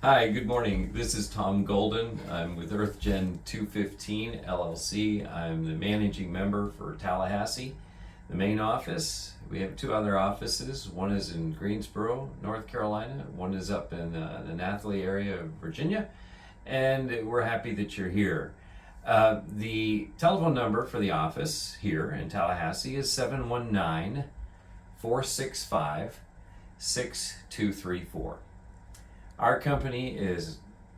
Hi, good morning. This is Tom Golden. I'm with Earthgen215 LLC. I'm the managing member for Tallahassee, the main office. We have two other offices. One is in Greensboro, North Carolina. One is up in the Nathalie area of Virginia. And we're happy that you're here. The telephone number for the office here in Tallahassee is 719 465 6234. Our company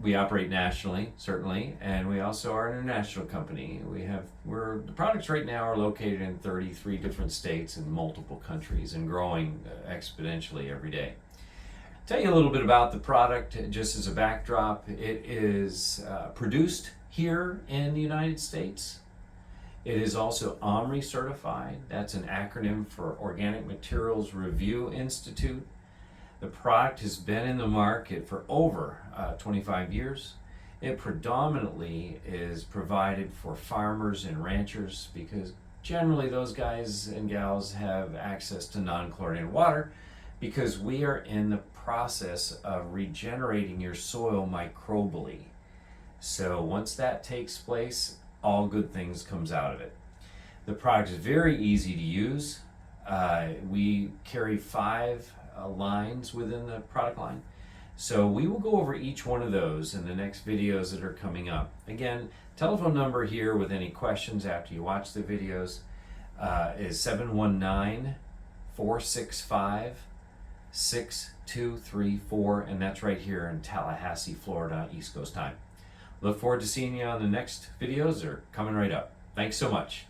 we operate nationally, certainly, and we also are an international company. The products right now are located in 33 different states and multiple countries and growing exponentially every day. Tell you a little bit about the product just as a backdrop. It is produced here in the United States. It is also OMRI certified. That's an acronym for Organic Materials Review Institute. The product has been in the market for over 25 years. It predominantly is provided for farmers and ranchers because generally those guys and gals have access to non-chlorinated water because we are in the process of regenerating your soil microbially. So once that takes place, all good things comes out of it. The product is very easy to use. We carry 5 lines within the product line. So we will go over each one of those in the next videos that are coming up. Again, telephone number here with any questions after you watch the videos is 719 465 6234, and that's right here in Tallahassee, Florida, East Coast time. Look forward to seeing you on the next videos. They're coming right up. Thanks so much.